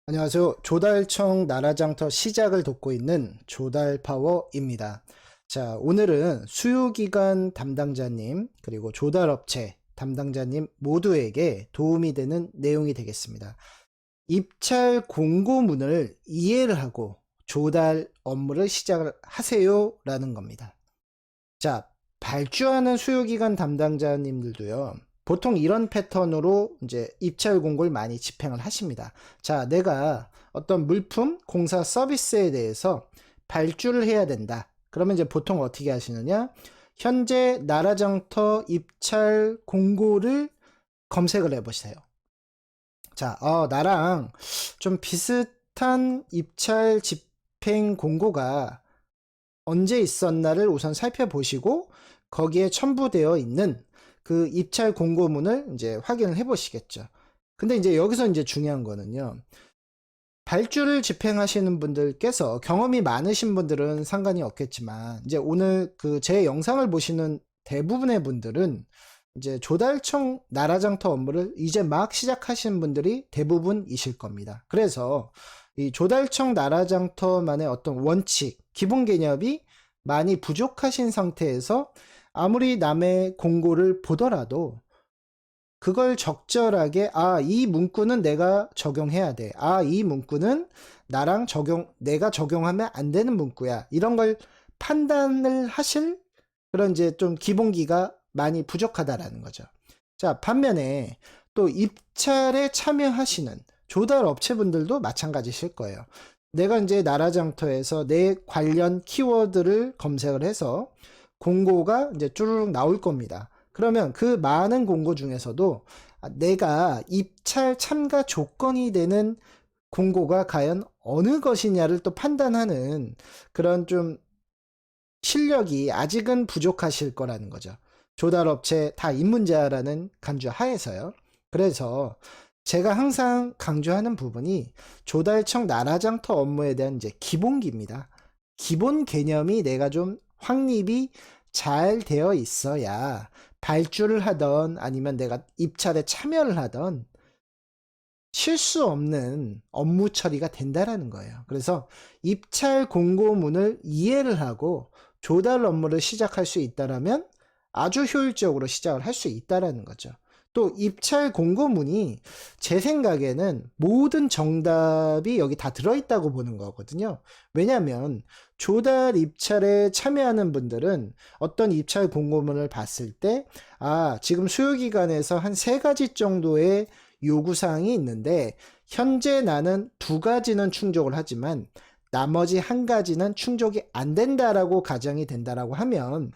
안녕하세요. 조달청 나라장터 시작을 돕고 있는 조달파워입니다. 자, 오늘은 수요기관 담당자님 그리고 조달업체 담당자님 모두에게 도움이 되는 내용이 되겠습니다. 입찰 공고문을 이해를 하고 조달 업무를 시작을 하세요 라는 겁니다. 자, 발주하는 수요기관 담당자님들도요, 보통 이런 패턴으로 이제 입찰 공고를 많이 집행을 하십니다. 자, 내가 어떤 물품, 공사 서비스에 대해서 발주를 해야 된다. 그러면 이제 보통 어떻게 하시느냐? 현재 나라장터 입찰 공고를 검색을 해보세요. 자, 나랑 좀 비슷한 입찰 집행 공고가 언제 있었나를 우선 살펴보시고 거기에 첨부되어 있는 그 입찰 공고문을 이제 확인을 해 보시겠죠. 근데 이제 여기서 이제 중요한 거는요, 발주를 집행하시는 분들께서 경험이 많으신 분들은 상관이 없겠지만, 이제 오늘 그 제 영상을 보시는 대부분의 분들은 이제 조달청 나라장터 업무를 이제 막 시작하시는 분들이 대부분이실 겁니다. 그래서 이 조달청 나라장터만의 어떤 원칙, 기본 개념이 많이 부족하신 상태에서 아무리 남의 공고를 보더라도 그걸 적절하게, 이 문구는 내가 적용해야 돼. 이 문구는 내가 적용하면 안 되는 문구야. 이런 걸 판단을 하실 그런 이제 좀 기본기가 많이 부족하다라는 거죠. 자, 반면에 또 입찰에 참여하시는 조달 업체분들도 마찬가지실 거예요. 내가 이제 나라장터에서 내 관련 키워드를 검색을 해서 공고가 이제 쭈르륵 나올 겁니다. 그러면 그 많은 공고 중에서도 내가 입찰 참가 조건이 되는 공고가 과연 어느 것이냐를 또 판단하는 그런 좀 실력이 아직은 부족하실 거라는 거죠. 조달업체 다 입문자라는 간주 하에서요. 그래서 제가 항상 강조하는 부분이 조달청 나라장터 업무에 대한 이제 기본기입니다. 기본 개념이 내가 좀 확립이 잘 되어 있어야 발주를 하던 아니면 내가 입찰에 참여를 하던 실수 없는 업무 처리가 된다라는 거예요. 그래서 입찰 공고문을 이해를 하고 조달 업무를 시작할 수 있다라면 아주 효율적으로 시작을 할 수 있다라는 거죠. 또 입찰 공고문이 제 생각에는 모든 정답이 여기 다 들어있다고 보는 거거든요. 왜냐하면 조달 입찰에 참여하는 분들은 어떤 입찰 공고문을 봤을 때 지금 수요기관에서 한 3가지 정도의 요구사항이 있는데 현재 나는 2가지는 충족을 하지만 나머지 1가지는 충족이 안 된다라고 가정이 된다라고 하면,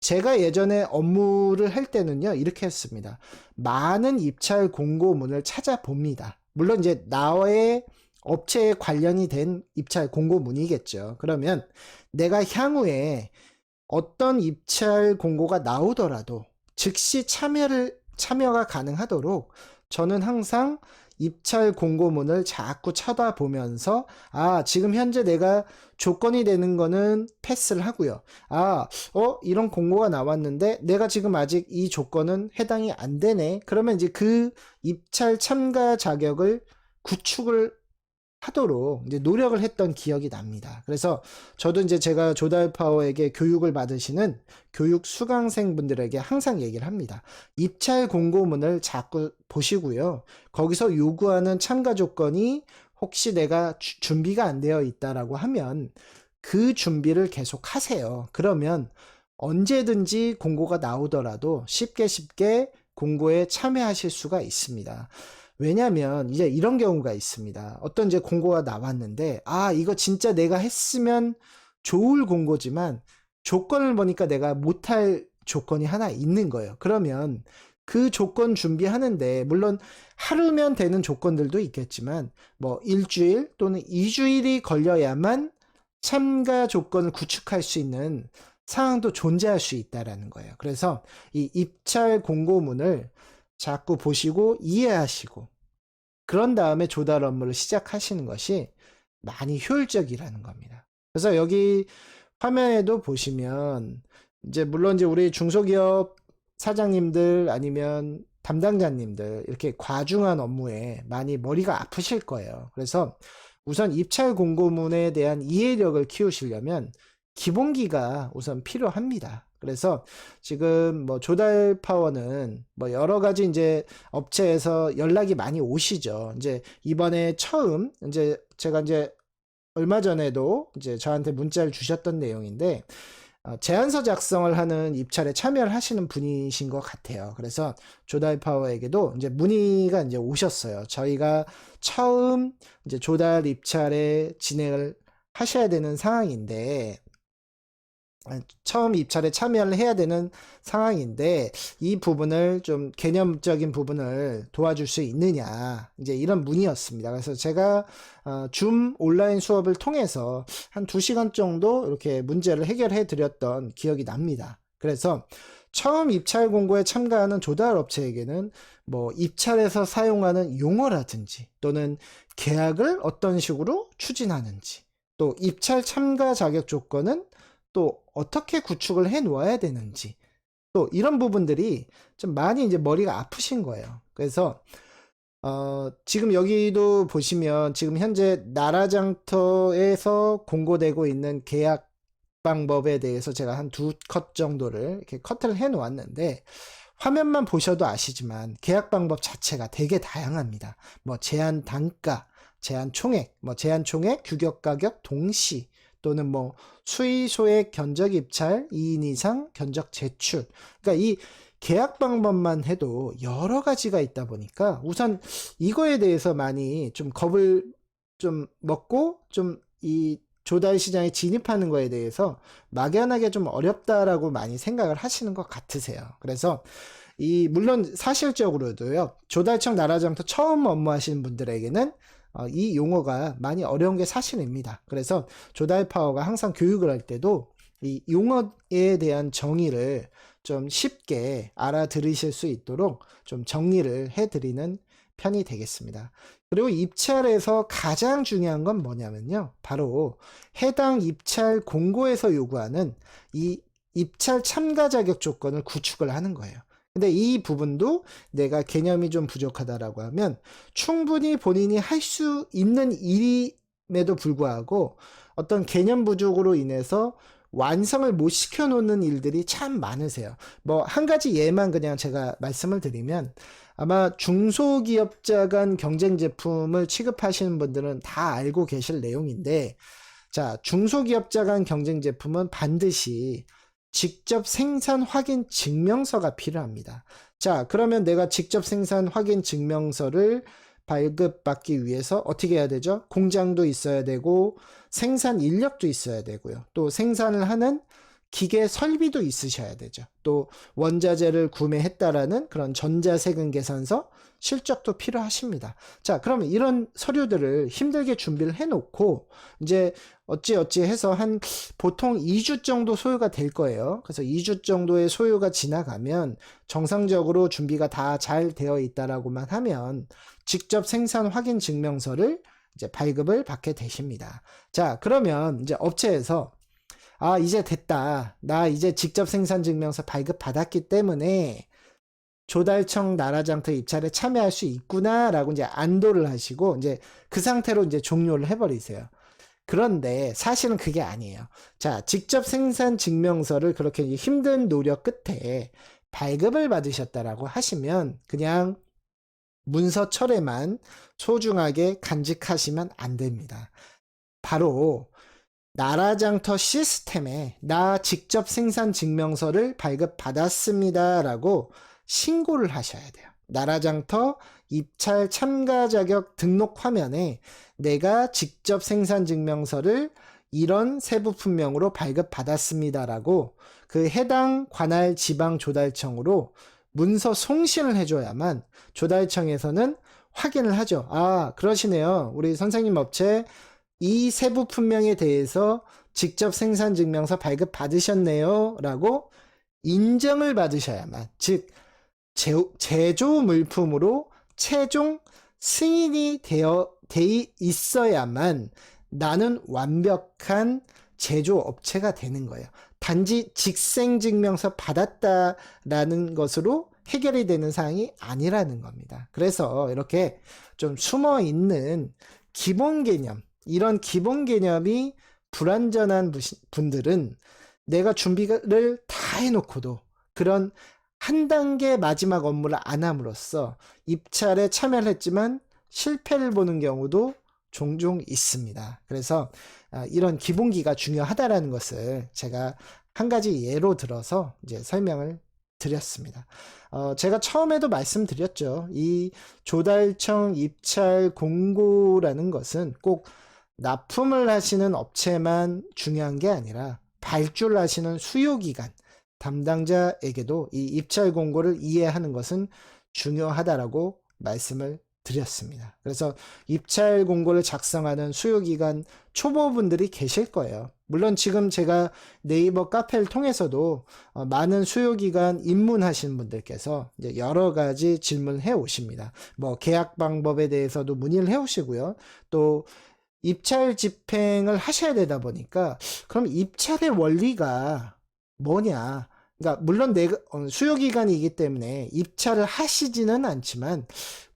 제가 예전에 업무를 할 때는요, 이렇게 했습니다. 많은 입찰 공고문을 찾아봅니다. 물론 이제 나의 업체에 관련이 된 입찰 공고문이겠죠. 그러면 내가 향후에 어떤 입찰 공고가 나오더라도 즉시 참여가 가능하도록 저는 항상 입찰 공고문을 자꾸 쳐다보면서 지금 현재 내가 조건이 되는 거는 패스를 하고요. 이런 공고가 나왔는데 내가 지금 아직 이 조건은 해당이 안 되네. 그러면 이제 그 입찰 참가 자격을 구축을 하도록 이제 노력을 했던 기억이 납니다. 그래서 저도 이제 제가 조달파워에게 교육을 받으시는 교육 수강생 분들에게 항상 얘기를 합니다. 입찰 공고문을 자꾸 보시고요. 거기서 요구하는 참가 조건이 혹시 내가 준비가 안 되어 있다라고 하면 그 준비를 계속 하세요. 그러면 언제든지 공고가 나오더라도 쉽게 공고에 참여하실 수가 있습니다. 왜냐면 이제 이런 경우가 있습니다. 어떤 이제 공고가 나왔는데 이거 진짜 내가 했으면 좋을 공고지만 조건을 보니까 내가 못할 조건이 하나 있는 거예요. 그러면 그 조건 준비하는데 물론 하루면 되는 조건들도 있겠지만 뭐 일주일 또는 2주일이 걸려야만 참가 조건을 구축할 수 있는 상황도 존재할 수 있다라는 거예요. 그래서 이 입찰 공고문을 자꾸 보시고 이해하시고 그런 다음에 조달 업무를 시작하시는 것이 많이 효율적이라는 겁니다. 그래서 여기 화면에도 보시면 이제 물론 이제 우리 중소기업 사장님들 아니면 담당자님들 이렇게 과중한 업무에 많이 머리가 아프실 거예요. 그래서 우선 입찰 공고문에 대한 이해력을 키우시려면 기본기가 우선 필요합니다. 그래서 지금 뭐 조달 파워는 뭐 여러 가지 이제 업체에서 연락이 많이 오시죠. 이제 이번에 처음 이제 제가 이제 얼마 전에도 이제 저한테 문자를 주셨던 내용인데 제안서 작성을 하는 입찰에 참여를 하시는 분이신 것 같아요. 그래서 조달 파워에게도 이제 문의가 이제 오셨어요. 저희가 처음 이제 조달 입찰에 진행을 하셔야 되는 상황인데 처음 입찰에 참여를 해야 되는 상황인데 이 부분을 좀 개념적인 부분을 도와줄 수 있느냐 이제 이런 문의였습니다. 그래서 제가 줌 온라인 수업을 통해서 한 2시간 정도 이렇게 문제를 해결해 드렸던 기억이 납니다. 그래서 처음 입찰 공고에 참가하는 조달 업체에게는 뭐 입찰에서 사용하는 용어라든지 또는 계약을 어떤 식으로 추진하는지 또 입찰 참가 자격 조건은 또 어떻게 구축을 해 놓아야 되는지 또 이런 부분들이 좀 많이 이제 머리가 아프신 거예요. 그래서 지금 여기도 보시면 지금 현재 나라장터에서 공고되고 있는 계약 방법에 대해서 제가 한 2컷 정도를 이렇게 커트를 해 놓았는데 화면만 보셔도 아시지만 계약 방법 자체가 되게 다양합니다. 뭐 제한 단가, 제한 총액, 뭐 제한 총액, 규격 가격, 동시 또는 뭐 수의 소액 견적 입찰 2인 이상 견적 제출. 그러니까 이 계약 방법만 해도 여러 가지가 있다 보니까 우선 이거에 대해서 많이 좀 겁을 좀 먹고 좀 이 조달 시장에 진입하는 거에 대해서 막연하게 좀 어렵다라고 많이 생각을 하시는 것 같으세요. 그래서 물론 사실적으로도요, 조달청 나라장터 처음 업무하시는 분들에게는 이 용어가 많이 어려운 게 사실입니다. 그래서 조달 파워가 항상 교육을 할 때도 이 용어에 대한 정의를 좀 쉽게 알아들으실 수 있도록 좀 정리를 해드리는 편이 되겠습니다. 그리고 입찰에서 가장 중요한 건 뭐냐면요. 바로 해당 입찰 공고에서 요구하는 이 입찰 참가 자격 조건을 구축을 하는 거예요. 근데 이 부분도 내가 개념이 좀 부족하다라고 하면 충분히 본인이 할 수 있는 일임에도 불구하고 어떤 개념 부족으로 인해서 완성을 못 시켜놓는 일들이 참 많으세요. 뭐 한 가지 예만 그냥 제가 말씀을 드리면 아마 중소기업자 간 경쟁 제품을 취급하시는 분들은 다 알고 계실 내용인데 자, 중소기업자 간 경쟁 제품은 반드시 직접 생산 확인 증명서가 필요합니다. 자, 그러면 내가 직접 생산 확인 증명서를 발급받기 위해서 어떻게 해야 되죠? 공장도 있어야 되고 생산 인력도 있어야 되고요. 또 생산을 하는 기계 설비도 있으셔야 되죠. 또 원자재를 구매했다라는 그런 전자세금 계산서, 실적도 필요하십니다. 자, 그러면 이런 서류들을 힘들게 준비를 해놓고 이제 어찌 해서 한 보통 2주 정도 소요가 될 거예요. 그래서 2주 정도의 소요가 지나가면 정상적으로 준비가 다 잘 되어 있다라고만 하면 직접 생산 확인 증명서를 이제 발급을 받게 되십니다. 자, 그러면 이제 업체에서 이제 됐다. 나 이제 직접 생산 증명서 발급 받았기 때문에 조달청 나라장터 입찰에 참여할 수 있구나라고 이제 안도를 하시고 이제 그 상태로 이제 종료를 해버리세요. 그런데 사실은 그게 아니에요. 자, 직접 생산 증명서를 그렇게 힘든 노력 끝에 발급을 받으셨다라고 하시면 그냥 문서철에만 소중하게 간직하시면 안 됩니다. 바로 나라장터 시스템에 나 직접 생산 증명서를 발급받았습니다라고 신고를 하셔야 돼요. 나라장터 입찰 참가 자격 등록 화면에 내가 직접 생산 증명서를 이런 세부 품명으로 발급받았습니다라고 그 해당 관할 지방 조달청으로 문서 송신을 해줘야만 조달청에서는 확인을 하죠. 그러시네요. 우리 선생님 업체 이 세부 품명에 대해서 직접 생산 증명서 발급 받으셨네요 라고 인정을 받으셔야만, 즉 제조 물품으로 최종 승인이 돼 있어야만 나는 완벽한 제조업체가 되는 거예요. 단지 직생증명서 받았다라는 것으로 해결이 되는 사항이 아니라는 겁니다. 그래서 이렇게 좀 숨어 있는 기본 개념, 이런 기본 개념이 불완전한 분들은 내가 준비를 다 해놓고도 그런 한 단계 마지막 업무를 안 함으로써 입찰에 참여를 했지만 실패를 보는 경우도 종종 있습니다. 그래서 이런 기본기가 중요하다라는 것을 제가 한 가지 예로 들어서 이제 설명을 드렸습니다. 제가 처음에도 말씀드렸죠. 이 조달청 입찰 공고라는 것은 꼭 납품을 하시는 업체만 중요한 게 아니라 발주하시는 수요기관 담당자에게도 이 입찰 공고를 이해하는 것은 중요하다라고 말씀을 드렸습니다. 그래서 입찰 공고를 작성하는 수요기관 초보분들이 계실 거예요. 물론 지금 제가 네이버 카페를 통해서도 많은 수요기관 입문하신 분들께서 이제 여러 가지 질문을 해 오십니다. 뭐 계약 방법에 대해서도 문의를 해 오시고요. 또 입찰 집행을 하셔야 되다 보니까 그럼 입찰의 원리가 뭐냐? 그러니까 물론 내가 수요기관이기 때문에 입찰을 하시지는 않지만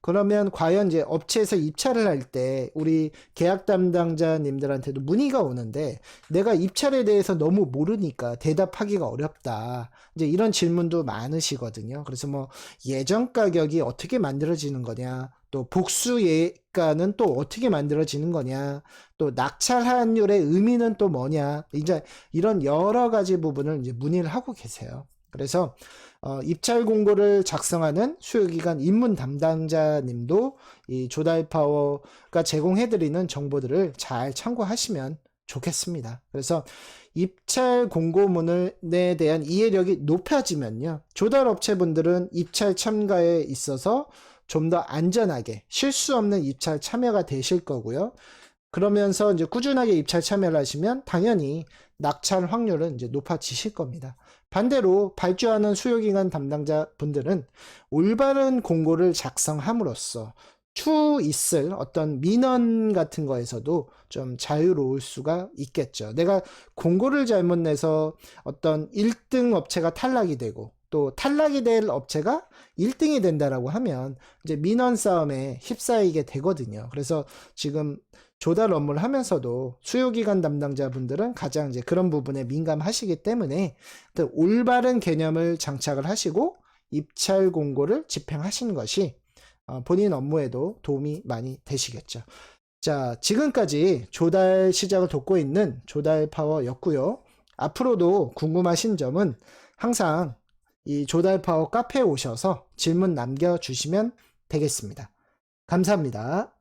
그러면 과연 이제 업체에서 입찰을 할 때 우리 계약 담당자님들한테도 문의가 오는데 내가 입찰에 대해서 너무 모르니까 대답하기가 어렵다. 이제 이런 질문도 많으시거든요. 그래서 뭐 예정 가격이 어떻게 만들어지는 거냐, 또 복수 예가는 또 어떻게 만들어지는 거냐, 또 낙찰 환율의 의미는 또 뭐냐, 이제 이런 여러 가지 부분을 이제 문의를 하고 계세요. 그래서 입찰 공고를 작성하는 수요기관 입문 담당자님도 이 조달파워가 제공해드리는 정보들을 잘 참고하시면 좋겠습니다. 그래서 입찰 공고문에 대한 이해력이 높아지면요, 조달업체분들은 입찰 참가에 있어서 좀 더 안전하게 실수 없는 입찰 참여가 되실 거고요. 그러면서 이제 꾸준하게 입찰 참여를 하시면 당연히 낙찰 확률은 이제 높아지실 겁니다. 반대로 발주하는 수요기관 담당자 분들은 올바른 공고를 작성함으로써 추후 있을 어떤 민원 같은 거에서도 좀 자유로울 수가 있겠죠. 내가 공고를 잘못 내서 어떤 1등 업체가 탈락이 되고 또 탈락이 될 업체가 1등이 된다라고 하면 이제 민원 싸움에 휩싸이게 되거든요. 그래서 지금 조달 업무를 하면서도 수요기관 담당자분들은 가장 이제 그런 부분에 민감하시기 때문에 올바른 개념을 장착을 하시고 입찰 공고를 집행하시는 것이 본인 업무에도 도움이 많이 되시겠죠. 자, 지금까지 조달 시작을 돕고 있는 조달파워였고요. 앞으로도 궁금하신 점은 항상 이 조달파워 카페에 오셔서 질문 남겨주시면 되겠습니다. 감사합니다.